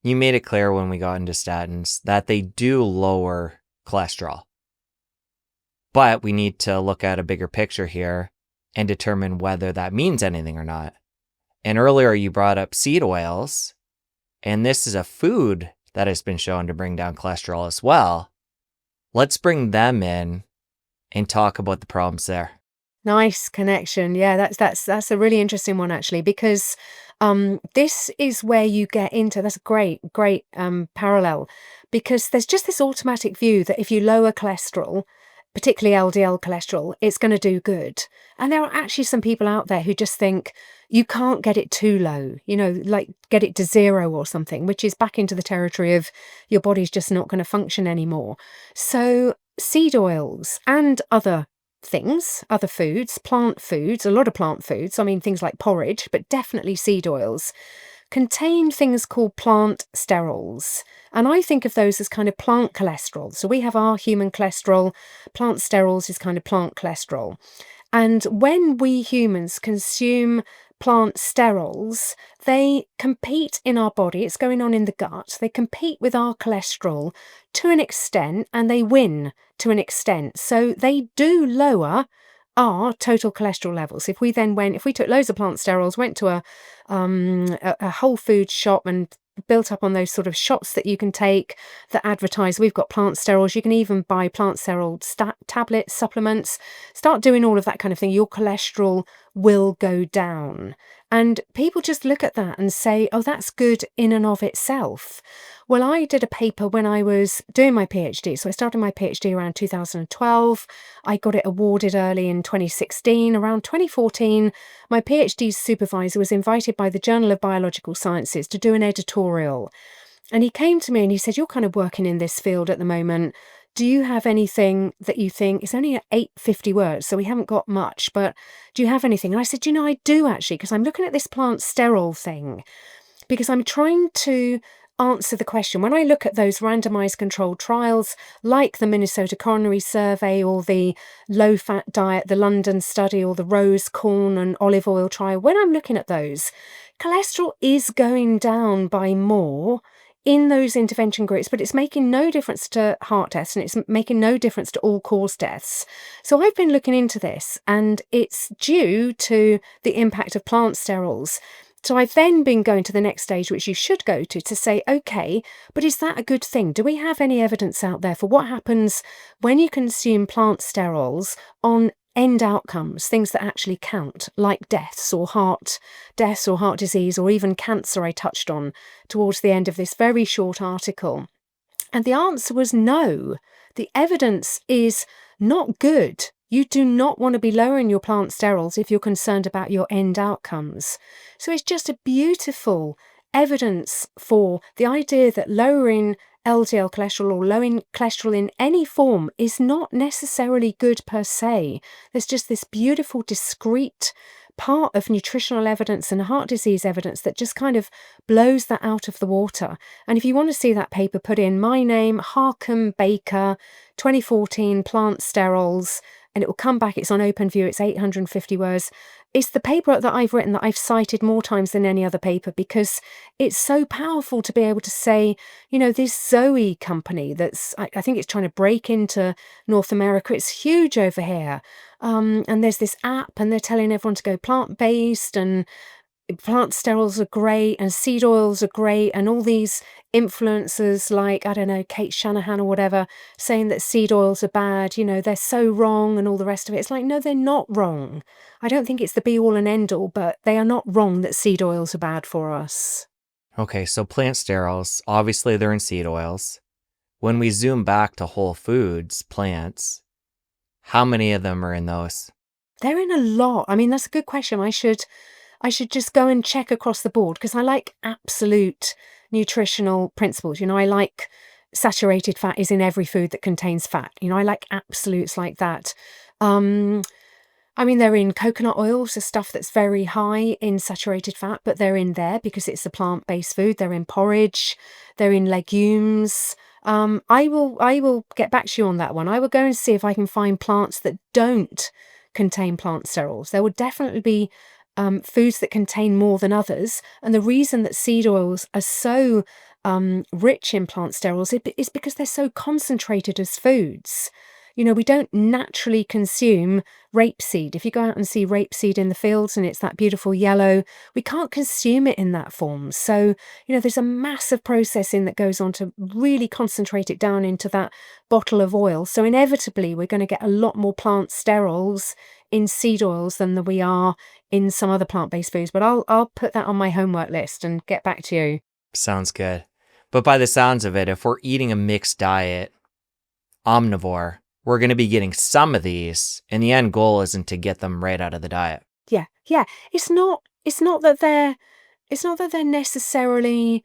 You made it clear when we got into statins that they do lower cholesterol. But we need to look at a bigger picture here and determine whether that means anything or not. And earlier you brought up seed oils, and this is a food that has been shown to bring down cholesterol as well. Let's bring them in and talk about the problems there. Nice connection. Yeah, that's a really interesting one actually, because this is where you get into, that's a great parallel, because there's just this automatic view that if you lower cholesterol, particularly LDL cholesterol, it's going to do good. And there are actually some people out there who just think you can't get it too low, like get it to zero or something, which is back into the territory of your body's just not going to function anymore. So seed oils and other things, other foods, plant foods, a lot of plant foods, I mean things like porridge, but definitely seed oils, contain things called plant sterols. And I think of those as kind of plant cholesterol. So we have our human cholesterol, plant sterols is kind of plant cholesterol. And when we humans consume plant sterols, they compete in our body. It's going on in the gut. They compete with our cholesterol to an extent, and they win to an extent. So they do lower our total cholesterol levels. If we took loads of plant sterols, went to a whole food shop and built up on those sort of shots that you can take that advertise, we've got plant sterols, you can even buy plant sterol tablets, supplements, start doing all of that kind of thing, your cholesterol will go down. And people just look at that and say, oh, that's good in and of itself. Well, I did a paper when I was doing my PhD. So I started my PhD around 2012. I got it awarded early in 2016. Around 2014, my PhD supervisor was invited by the Journal of Biological Sciences to do an editorial. And he came to me and he said, you're kind of working in this field at the moment. Do you have anything that you think, it's only 850 words, so we haven't got much, but do you have anything? And I said, I do actually, because I'm looking at this plant sterol thing, because I'm trying to answer the question. When I look at those randomized controlled trials, like the Minnesota Coronary Survey or the low-fat diet, the London study, or the rose, corn and olive oil trial, when I'm looking at those, cholesterol is going down by more in those intervention groups, but it's making no difference to heart deaths and it's making no difference to all-cause deaths. So I've been looking into this, and it's due to the impact of plant sterols. So I've then been going to the next stage, which you should go to say, okay, but is that a good thing? Do we have any evidence out there for what happens when you consume plant sterols on end outcomes, things that actually count, like deaths or heart disease, or even cancer I touched on towards the end of this very short article? And the answer was no. The evidence is not good. You do not want to be lowering your plant sterols if you're concerned about your end outcomes. So it's just a beautiful evidence for the idea that lowering LDL cholesterol or lowering cholesterol in any form is not necessarily good per se. There's just this beautiful, discrete part of nutritional evidence and heart disease evidence that just kind of blows that out of the water. And if you want to see that paper, put in my name, Harcombe Baker, 2014 plant sterols, and it will come back. It's on OpenView. It's 850 words. It's the paper that I've written that I've cited more times than any other paper, because it's so powerful to be able to say, this Zoë company I think it's trying to break into North America. It's huge over here. And there's this app and they're telling everyone to go plant-based, and plant sterols are great and seed oils are great, and all these influencers like, I don't know, Kate Shanahan or whatever, saying that seed oils are bad, they're so wrong and all the rest of it. It's like, no, they're not wrong. I don't think it's the be all and end all, but they are not wrong that seed oils are bad for us. Okay, so plant sterols, obviously they're in seed oils. When we zoom back to whole foods, plants, how many of them are in those? They're in a lot. I mean, that's a good question. I should just go and check across the board, because I like absolute nutritional principles. I like saturated fat is in every food that contains fat. I like absolutes like that. I mean, they're in coconut oils, the stuff that's very high in saturated fat, but they're in there because it's a plant-based food. They're in porridge, they're in legumes. I will get back to you on that one. I will go and see if I can find plants that don't contain plant sterols. There will definitely be foods that contain more than others. And the reason that seed oils are so rich in plant sterols is because they're so concentrated as foods. We don't naturally consume rapeseed. If you go out and see rapeseed in the fields and it's that beautiful yellow, we can't consume it in that form. So, there's a massive processing that goes on to really concentrate it down into that bottle of oil. So inevitably, we're going to get a lot more plant sterols in seed oils than we are in some other plant-based foods. But I'll put that on my homework list and get back to you. Sounds good. But by the sounds of it, if we're eating a mixed diet, omnivore, we're going to be getting some of these, and the end goal isn't to get them right out of the diet. Yeah. It's not that they're necessarily,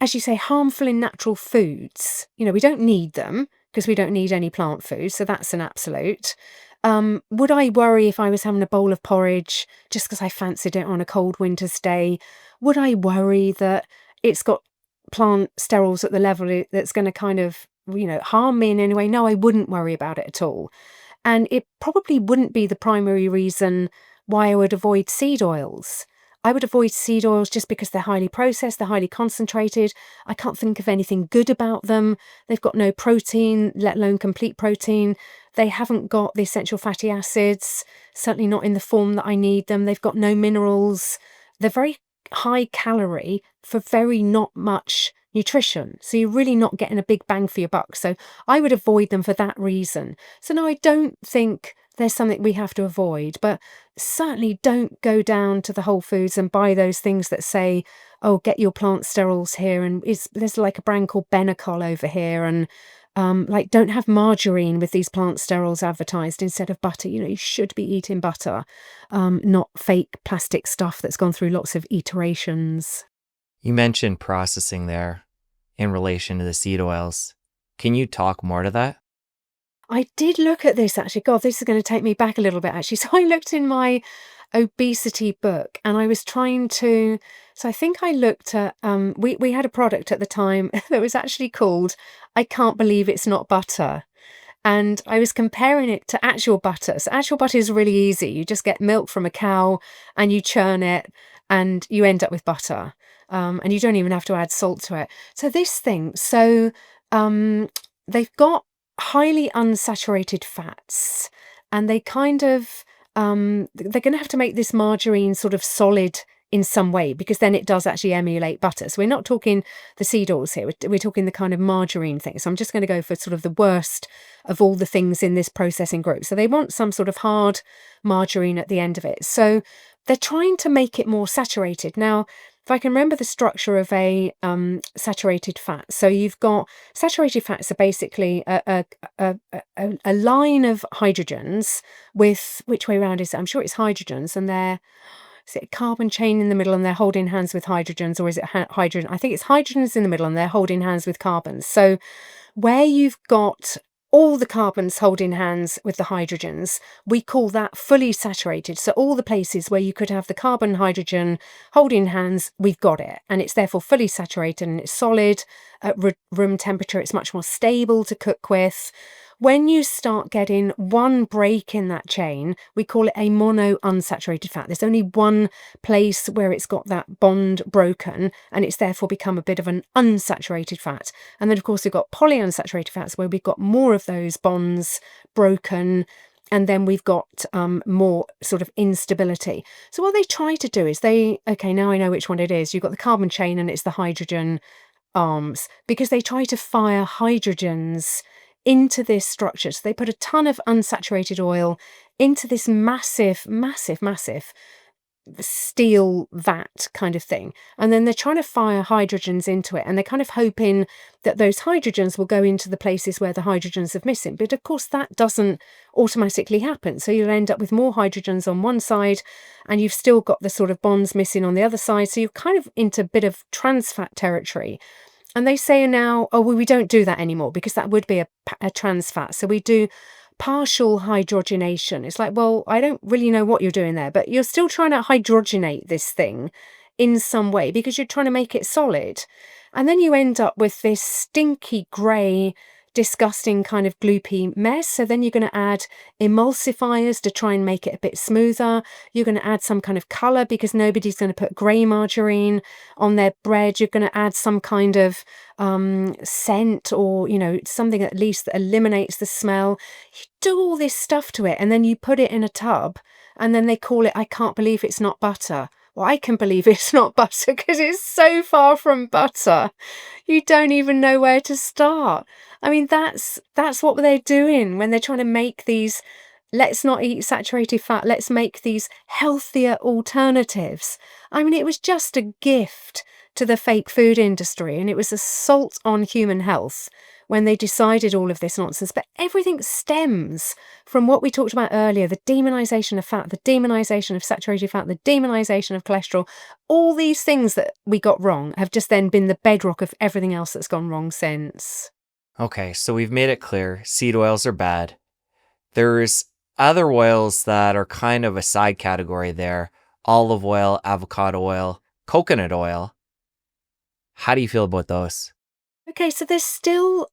as you say, harmful in natural foods. We don't need them because we don't need any plant food, so that's an absolute. Would I worry if I was having a bowl of porridge just because I fancied it on a cold winter's day? Would I worry that it's got plant sterols at the level that's going to kind of, harm me in any way? No, I wouldn't worry about it at all. And it probably wouldn't be the primary reason why I would avoid seed oils. I would avoid seed oils just because they're highly processed, they're highly concentrated. I can't think of anything good about them. They've got no protein, let alone complete protein. They haven't got the essential fatty acids, certainly not in the form that I need them. They've got no minerals. They're very high calorie for very not much nutrition. So you're really not getting a big bang for your buck. So I would avoid them for that reason. So no, I don't think there's something we have to avoid, but certainly don't go down to the Whole Foods and buy those things that say, oh, get your plant sterols here, and there's like a brand called Benecol over here, and don't have margarine with these plant sterols advertised instead of butter. You should be eating butter, not fake plastic stuff that's gone through lots of iterations. You mentioned processing there in relation to the seed oils. Can you talk more to that? I did look at this actually. God, this is going to take me back a little bit actually. So I looked in my obesity book and I was trying to, so I think I looked at, we had a product at the time that was actually called I Can't Believe It's Not Butter. And I was comparing it to actual butter. So actual butter is really easy. You just get milk from a cow and you churn it and you end up with butter. And you don't even have to add salt to it. So this thing, they've got highly unsaturated fats, and they kind of they're going to have to make this margarine sort of solid in some way, because then it does actually emulate butter. So we're not talking the seed oils here, we're talking the kind of margarine thing. So I'm just going to go for sort of the worst of all the things in this processing group. So they want some sort of hard margarine at the end of it. So they're trying to make it more saturated. Now, if I can remember the structure of a saturated fat, so you've got saturated fats are basically a line of hydrogens with, which way around is it? I'm sure it's hydrogens, and is it a carbon chain in the middle and they're holding hands with hydrogens, or is it hydrogen? I think it's hydrogens in the middle and they're holding hands with carbons. So where you've got all the carbons holding hands with the hydrogens, we call that fully saturated. So all the places where you could have the carbon hydrogen holding hands, we've got it. And it's therefore fully saturated and it's solid at room temperature. It's much more stable to cook with. When you start getting one break in that chain, we call it a monounsaturated fat. There's only one place where it's got that bond broken, and it's therefore become a bit of an unsaturated fat. And then, of course, we've got polyunsaturated fats where we've got more of those bonds broken, and then we've got more sort of instability. So what they try to do is okay, now I know which one it is. You've got the carbon chain and it's the hydrogen arms, because they try to fire hydrogens into this structure. So they put a ton of unsaturated oil into this massive steel vat kind of thing. And then they're trying to fire hydrogens into it. And they're kind of hoping that those hydrogens will go into the places where the hydrogens are missing. But of course, that doesn't automatically happen. So you'll end up with more hydrogens on one side and you've still got the sort of bonds missing on the other side. So you're kind of into a bit of trans fat territory. And they say now, oh, well, we don't do that anymore because that would be a trans fat. So we do partial hydrogenation. It's like, well, I don't really know what you're doing there, but you're still trying to hydrogenate this thing in some way because you're trying to make it solid. And then you end up with this stinky grey disgusting kind of gloopy mess. So then you're going to add emulsifiers to try and make it a bit smoother. You're going to add some kind of color because nobody's going to put grey margarine on their bread. You're going to add some kind of scent, or something at least that eliminates the smell. You do all this stuff to it, and then you put it in a tub, and then they call it, I can't believe it's not butter. Well, I can believe it's not butter because it's so far from butter. You don't even know where to start. I mean, that's what they're doing when they're trying to make these, let's not eat saturated fat, let's make these healthier alternatives. I mean, it was just a gift to the fake food industry, and it was assault on human health when they decided all of this nonsense. But everything stems from what we talked about earlier, the demonization of fat, the demonization of saturated fat, the demonization of cholesterol. All these things that we got wrong have just then been the bedrock of everything else that's gone wrong since. Okay, so we've made it clear seed oils are bad. There's other oils that are kind of a side category there. Olive oil, avocado oil, coconut oil. How do you feel about those? Okay, so they're still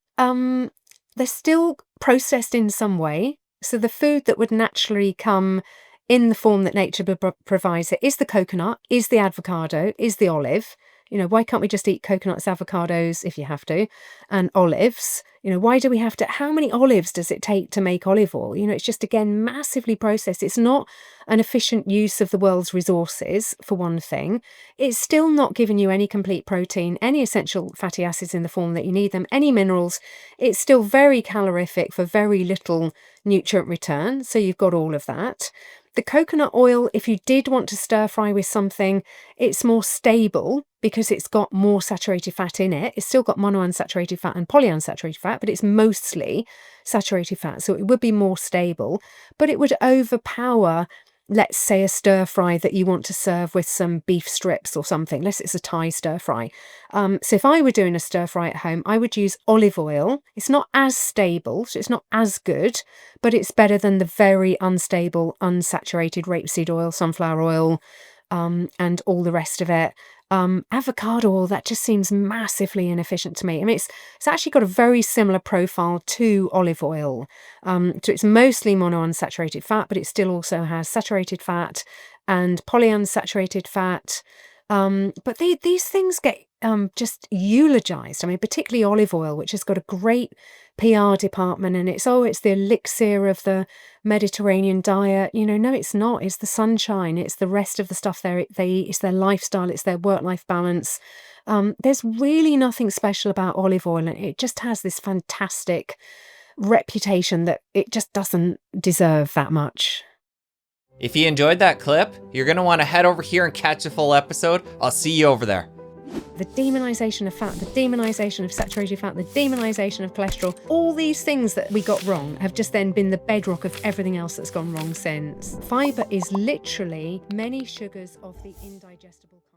processed in some way. So the food that would naturally come in the form that nature provides it is the coconut, is the avocado, is the olive. Why can't we just eat coconuts, avocados, if you have to, and olives? Why do we have to? How many olives does it take to make olive oil? It's just, again, massively processed. It's not an efficient use of the world's resources, for one thing. It's still not giving you any complete protein, any essential fatty acids in the form that you need them, any minerals. It's still very calorific for very little nutrient return. So you've got all of that. The coconut oil, if you did want to stir fry with something, it's more stable because it's got more saturated fat in it. It's still got monounsaturated fat and polyunsaturated fat, but it's mostly saturated fat. So it would be more stable, but it would overpower, let's say, a stir fry that you want to serve with some beef strips or something. Unless it's a Thai stir fry. So if I were doing a stir fry at home, I would use olive oil. It's not as stable, so it's not as good, but it's better than the very unstable, unsaturated rapeseed oil, sunflower oil, and all the rest of it. Avocado oil, that just seems massively inefficient to me. I mean, it's actually got a very similar profile to olive oil. So it's mostly monounsaturated fat, but it still also has saturated fat and polyunsaturated fat. But these things get just eulogized. I mean, particularly olive oil, which has got a great PR department, and it's the elixir of the Mediterranean diet. No, it's not. It's the sunshine. It's the rest of the stuff they eat. It's their lifestyle. It's their work-life balance. There's really nothing special about olive oil, and it just has this fantastic reputation that it just doesn't deserve that much. If you enjoyed that clip, you're going to want to head over here and catch a full episode. I'll see you over there. The demonization of fat, the demonization of saturated fat, the demonization of cholesterol, all these things that we got wrong have just then been the bedrock of everything else that's gone wrong since. Fiber is literally many sugars of the indigestible kind.